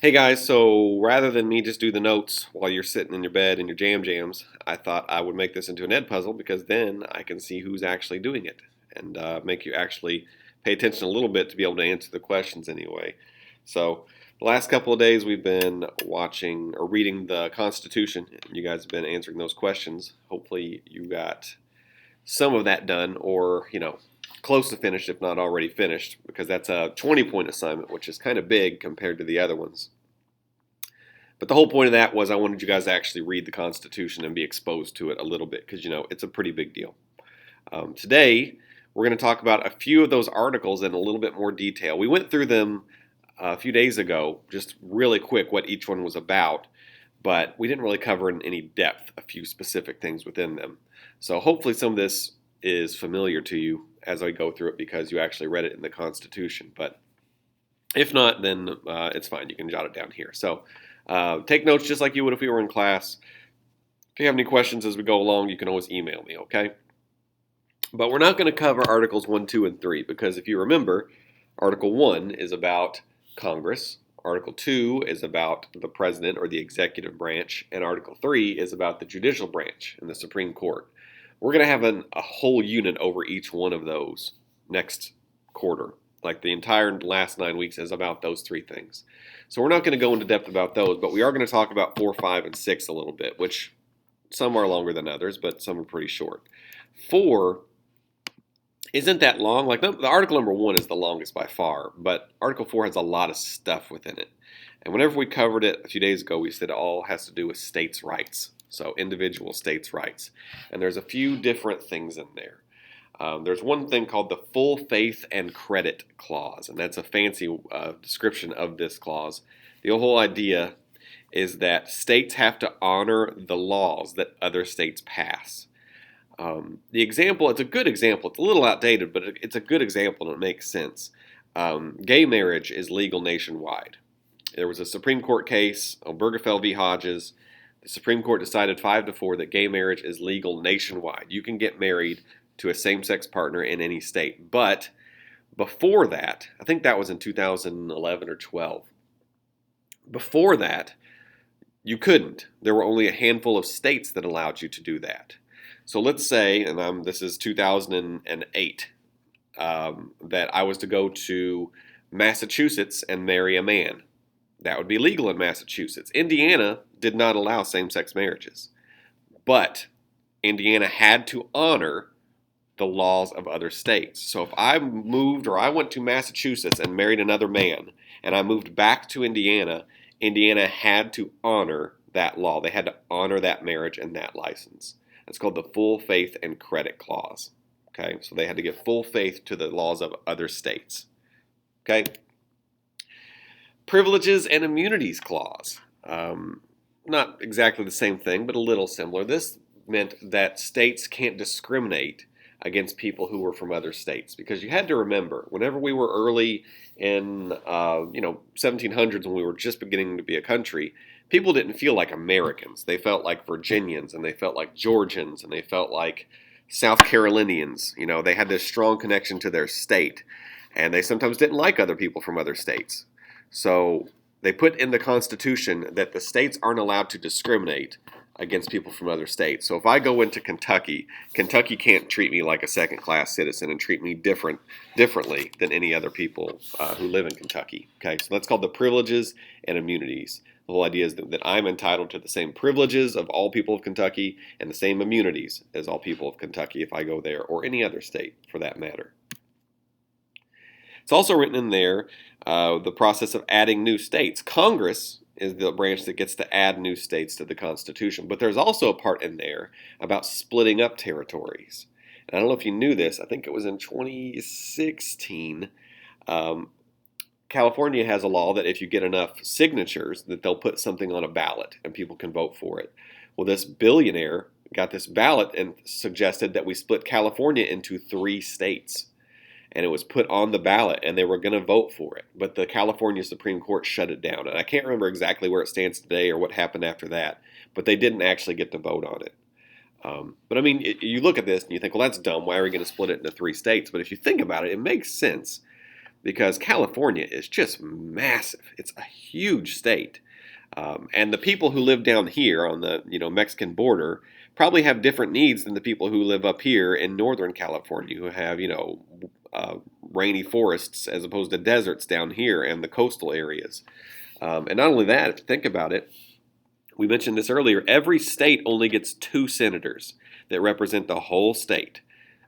Hey guys, so rather than me just do the notes while you're sitting in your bed in your jams, I thought I would make this into an ed puzzle because then I can see who's actually doing it and make you actually pay attention a little bit to be able to answer the questions anyway. So the last couple of days we've been watching or reading the Constitution, and you guys have been answering those questions. Hopefully you got some of that done, or close to finished if not already finished, because that's a 20-point assignment, which is kind of big compared to the other ones. But the whole point of that was I wanted you guys to actually read the Constitution and be exposed to it a little bit, because it's a pretty big deal. Today we're going to talk about a few of those articles in a little bit more detail. We went through them a few days ago, just really quick, what each one was about, but we didn't really cover in any depth a few specific things within them. So hopefully some of this is familiar to you as I go through it because you actually read it in the Constitution. But if not, then it's fine. You can jot it down here. So take notes just like you would if we were in class. If you have any questions as we go along, you can always email me, okay? But we're not going to cover Articles 1, 2, and 3 because if you remember, Article 1 is about Congress, Article 2 is about the President or the executive branch, and Article 3 is about the judicial branch and the Supreme Court. We're going to have a whole unit over each one of those next quarter. Like the entire last 9 weeks is about those three things. So we're not going to go into depth about those, but we are going to talk about 4, 5, and 6 a little bit, which some are longer than others, but some are pretty short. 4 isn't that long. Like the article number 1 is the longest by far, but Article 4 has a lot of stuff within it. And whenever we covered it a few days ago, we said it all has to do with states' rights. So individual states' rights. And there's a few different things in there. There's one thing called the full faith and credit clause, and that's a fancy description of this clause. The whole idea is that states have to honor the laws that other states pass. The example, it's a good example. It's a little outdated, but it's a good example and it makes sense. Gay marriage is legal nationwide. There was a Supreme Court case, Obergefell v. Hodges. The Supreme Court decided 5-4 that gay marriage is legal nationwide. You can get married to a same-sex partner in any state. But before that, I think that was in 2011 or 12. Before that, you couldn't. There were only a handful of states that allowed you to do that. So let's say, and this is 2008, that I was to go to Massachusetts and marry a man. That would be legal in Massachusetts. Indiana did not allow same-sex marriages. But Indiana had to honor the laws of other states. So if I moved or I went to Massachusetts and married another man and I moved back to Indiana, Indiana had to honor that law. They had to honor that marriage and that license. It's called the full faith and credit clause. Okay, so they had to give full faith to the laws of other states. Okay. Privileges and immunities clause. Not exactly the same thing, but a little similar. This meant that states can't discriminate against people who were from other states, because you had to remember, whenever we were early in 1700s, when we were just beginning to be a country, people didn't feel like Americans. They felt like Virginians, and they felt like Georgians, and they felt like South Carolinians. They had this strong connection to their state, and they sometimes didn't like other people from other states. So they put in the Constitution that the states aren't allowed to discriminate against people from other states. So if I go into Kentucky, Kentucky can't treat me like a second-class citizen and treat me differently than any other people who live in Kentucky. Okay, so that's called the privileges and immunities. The whole idea is that I'm entitled to the same privileges of all people of Kentucky and the same immunities as all people of Kentucky if I go there, or any other state for that matter. It's also written in there the process of adding new states. Congress is the branch that gets to add new states to the Constitution. But there's also a part in there about splitting up territories. And I don't know if you knew this. I think it was in 2016. California has a law that if you get enough signatures, that they'll put something on a ballot and people can vote for it. Well, this billionaire got this ballot and suggested that we split California into 3 states. And it was put on the ballot, and they were going to vote for it. But the California Supreme Court shut it down. And I can't remember exactly where it stands today or what happened after that. But they didn't actually get to vote on it. But I mean, you look at this and you think, well, that's dumb. Why are we going to split it into 3 states? But if you think about it, it makes sense. because California is just massive. It's a huge state. And the people who live down here on the Mexican border probably have different needs than the people who live up here in Northern California, who have rainy forests as opposed to deserts down here and the coastal areas. And not only that, if you think about it, we mentioned this earlier, every state only gets 2 senators that represent the whole state.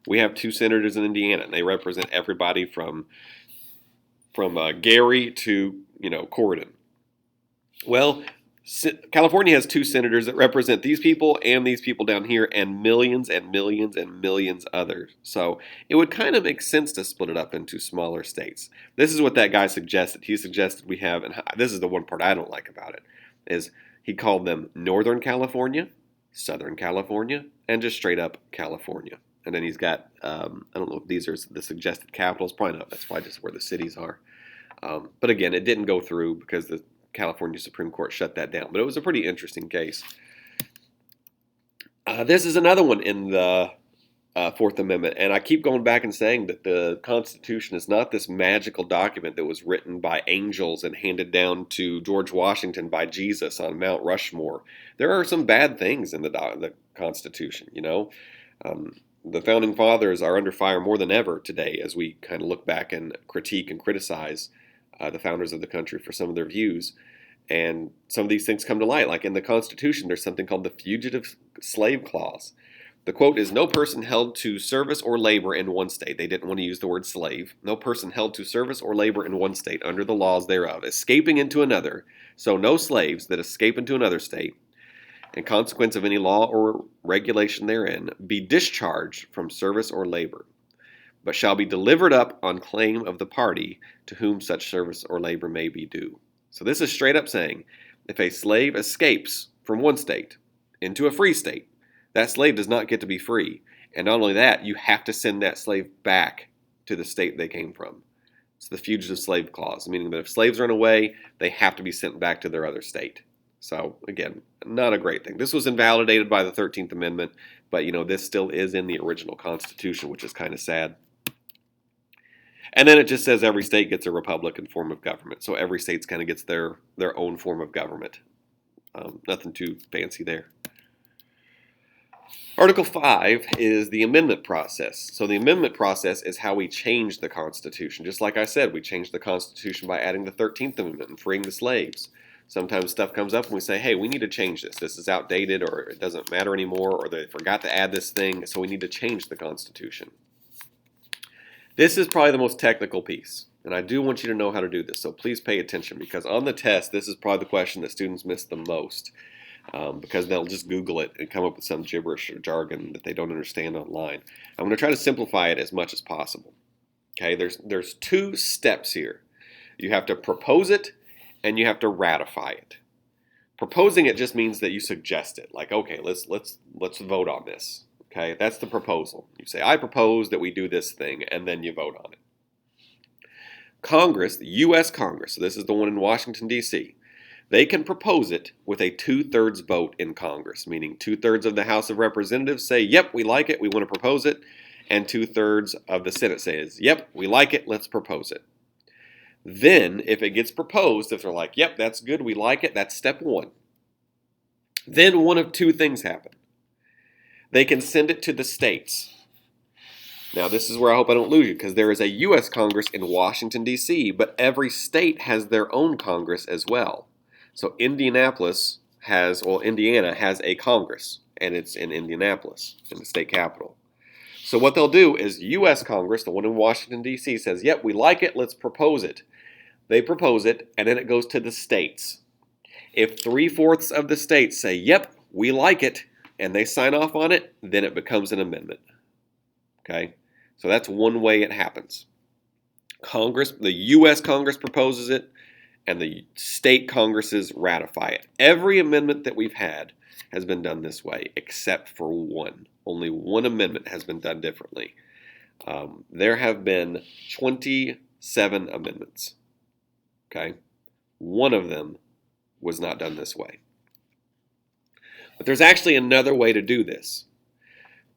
We have 2 senators in Indiana, and they represent everybody from Gary to Corydon. Well, California has 2 senators that represent these people and these people down here and millions and millions and millions others. So it would kind of make sense to split it up into smaller states. This is what that guy suggested. He suggested we have, and this is the one part I don't like about it, is he called them Northern California, Southern California, and just straight up California. And then he's got, I don't know if these are the suggested capitals. Probably not. That's probably just where the cities are. But again, it didn't go through because the California Supreme Court shut that down. But it was a pretty interesting case. This is another one in the Fourth Amendment. And I keep going back and saying that the Constitution is not this magical document that was written by angels and handed down to George Washington by Jesus on Mount Rushmore. There are some bad things in the Constitution, The Founding Fathers are under fire more than ever today as we kind of look back and critique and criticize the founders of the country for some of their views. And some of these things come to light. Like in the Constitution, there's something called the Fugitive Slave Clause. The quote is, "No person held to service or labor in one state." They didn't want to use the word slave. "No person held to service or labor in one state under the laws thereof, escaping into another. So no slaves that escape into another state, in consequence of any law or regulation therein, be discharged from service or labor, but shall be delivered up on claim of the party to whom such service or labor may be due." So this is straight up saying, if a slave escapes from one state into a free state, that slave does not get to be free. And not only that, you have to send that slave back to the state they came from. It's the Fugitive Slave Clause, meaning that if slaves run away, they have to be sent back to their other state. So, again, not a great thing. This was invalidated by the 13th Amendment, but, this still is in the original Constitution, which is kind of sad. And then it just says every state gets a Republican form of government. So every state kind of gets their own form of government. Nothing too fancy there. Article 5 is the amendment process. So the amendment process is how we change the Constitution. Just like I said, we changed the Constitution by adding the 13th Amendment and freeing the slaves. Sometimes stuff comes up and we say, hey, we need to change this. This is outdated, or it doesn't matter anymore, or they forgot to add this thing, so we need to change the Constitution. This is probably the most technical piece, and I do want you to know how to do this, so please pay attention, because on the test, this is probably the question that students miss the most, because they'll just Google it and come up with some gibberish or jargon that they don't understand online. I'm going to try to simplify it as much as possible. Okay, there's 2 steps here. You have to propose it, and you have to ratify it. Proposing it just means that you suggest it, like, okay, let's vote on this. Okay, that's the proposal. You say, I propose that we do this thing, and then you vote on it. Congress, the U.S. Congress, so this is the one in Washington, D.C., they can propose it with a 2/3 vote in Congress, meaning 2/3 of the House of Representatives say, yep, we like it, we want to propose it, and 2/3 of the Senate says, yep, we like it, let's propose it. Then, if it gets proposed, if they're like, yep, that's good, we like it, that's step 1. Then one of 2 things happen. They can send it to the states. Now, this is where I hope I don't lose you, because there is a U.S. Congress in Washington, D.C., but every state has their own Congress as well. So Indiana has a Congress, and it's in Indianapolis, in the state capital. So what they'll do is U.S. Congress, the one in Washington, D.C., says, yep, we like it, let's propose it. They propose it, and then it goes to the states. If 3/4 of the states say, yep, we like it, and they sign off on it, then it becomes an amendment. Okay? So that's one way it happens. Congress, the U.S. Congress proposes it, and the state Congresses ratify it. Every amendment that we've had has been done this way, except for one. Only one amendment has been done differently. There have been 27 amendments. Okay? One of them was not done this way. But there's actually another way to do this.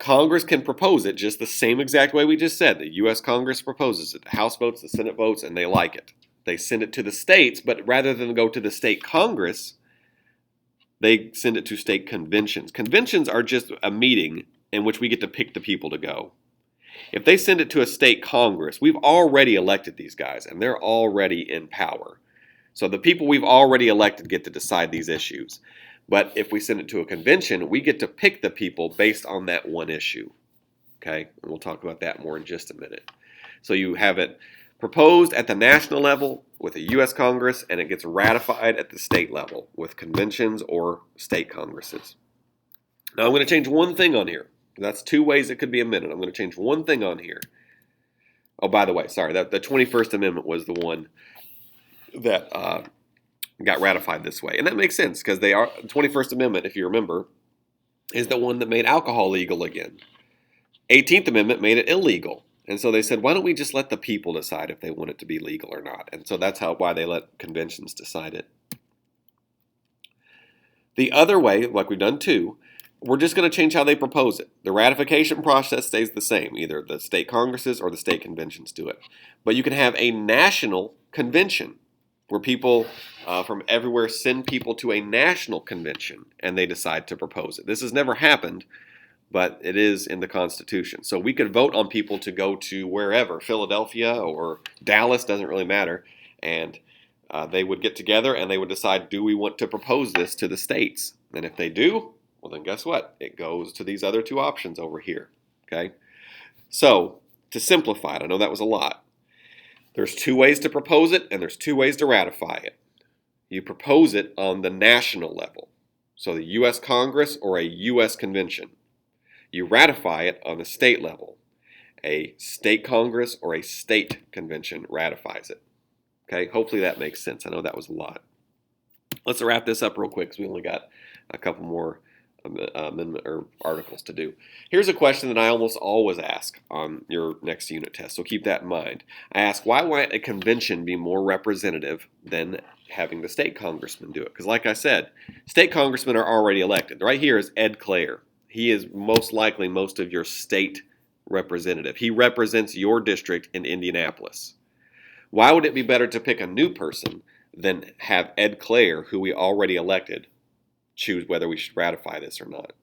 Congress can propose it just the same exact way we just said. The U.S. Congress proposes it. The House votes, the Senate votes, and they like it. They send it to the states, but rather than go to the state Congress, they send it to state conventions. Conventions are just a meeting in which we get to pick the people to go. If they send it to a state Congress, we've already elected these guys, and they're already in power. So the people we've already elected get to decide these issues. But if we send it to a convention, we get to pick the people based on that one issue. Okay? And we'll talk about that more in just a minute. So you have it proposed at the national level with a U.S. Congress, and it gets ratified at the state level with conventions or state congresses. Now I'm going to change one thing on here. That's two ways it could be amended. I'm going to change one thing on here. Oh, by the way, sorry, the 21st Amendment was the one that got ratified this way. And that makes sense because the 21st Amendment, if you remember, is the one that made alcohol legal again. 18th Amendment made it illegal. And so they said, why don't we just let the people decide if they want it to be legal or not? And so that's why they let conventions decide it. The other way, like we've done too, we're just going to change how they propose it. The ratification process stays the same. Either the state congresses or the state conventions do it. But you can have a national convention where people from everywhere send people to a national convention and they decide to propose it. This has never happened, but it is in the Constitution. So we could vote on people to go to wherever, Philadelphia or Dallas, doesn't really matter, and they would get together and they would decide, do we want to propose this to the states? And if they do, well then guess what? It goes to these other two options over here, okay? So, to simplify it, I know that was a lot. There's two ways to propose it and there's two ways to ratify it. You propose it on the national level, so the U.S. Congress or a U.S. convention. You ratify it on the state level. A state Congress or a state convention ratifies it. Okay, hopefully that makes sense. I know that was a lot. Let's wrap this up real quick because we only got a couple more amendment or articles to do. Here's a question that I almost always ask on your next unit test, so keep that in mind. I ask, why might a convention be more representative than having the state congressman do it? Because like I said, state congressmen are already elected. Right here is Ed Clare. He is most likely most of your state representative. He represents your district in Indianapolis. Why would it be better to pick a new person than have Ed Clare, who we already elected, choose whether we should ratify this or not?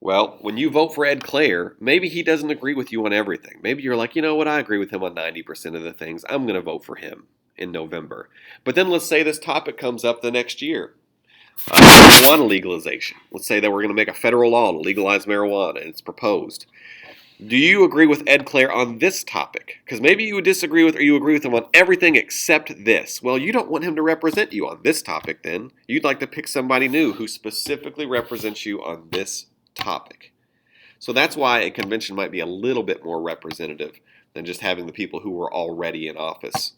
Well, when you vote for Ed Clare, maybe he doesn't agree with you on everything. Maybe you're like, you know what, I agree with him on 90% of the things. I'm going to vote for him in November. But then let's say this topic comes up the next year. Marijuana legalization. Let's say that we're going to make a federal law to legalize marijuana and it's proposed. Do you agree with Ed Clare on this topic? Because maybe you would disagree with or you agree with him on everything except this. Well, you don't want him to represent you on this topic then. You'd like to pick somebody new who specifically represents you on this topic. So that's why a convention might be a little bit more representative than just having the people who were already in office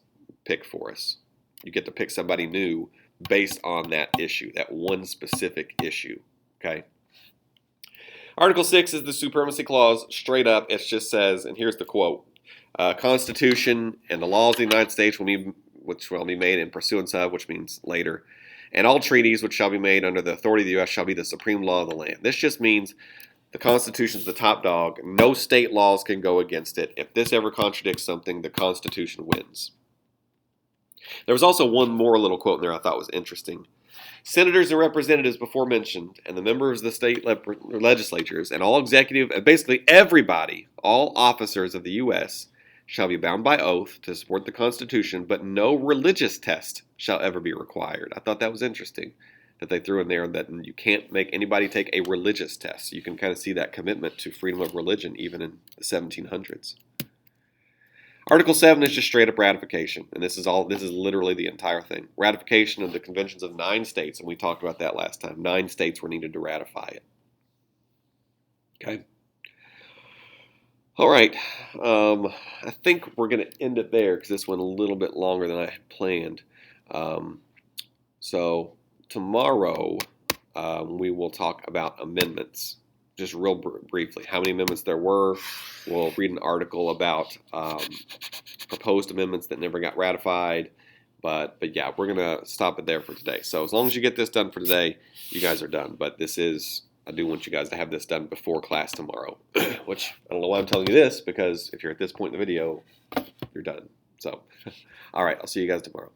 pick for us. You get to pick somebody new based on that issue, that one specific issue, okay? Article 6 is the Supremacy Clause. Straight up, it just says, and here's the quote, Constitution and the laws of the United States which shall be made in pursuance of, which means later, and all treaties which shall be made under the authority of the U.S. shall be the supreme law of the land. This just means the Constitution's the top dog. No state laws can go against it. If this ever contradicts something, the Constitution wins. There was also one more little quote in there I thought was interesting. Senators and representatives before mentioned, and the members of the state legislatures, and all executive, and basically everybody, all officers of the U.S., shall be bound by oath to support the Constitution, but no religious test shall ever be required. I thought that was interesting that they threw in there that you can't make anybody take a religious test. You can kind of see that commitment to freedom of religion even in the 1700s. Article 7 is just straight up ratification, and this is literally the entire thing. Ratification of the conventions of 9 states, and we talked about that last time. 9 states were needed to ratify it. Okay. All right. I think we're going to end it there because this went a little bit longer than I had planned. So tomorrow we will talk about amendments. Just real briefly, how many amendments there were. We'll read an article about proposed amendments that never got ratified. But yeah, we're going to stop it there for today. So as long as you get this done for today, you guys are done. But this is I do want you guys to have this done before class tomorrow, which I don't know why I'm telling you this, because if you're at this point in the video, you're done. So, all right, I'll see you guys tomorrow.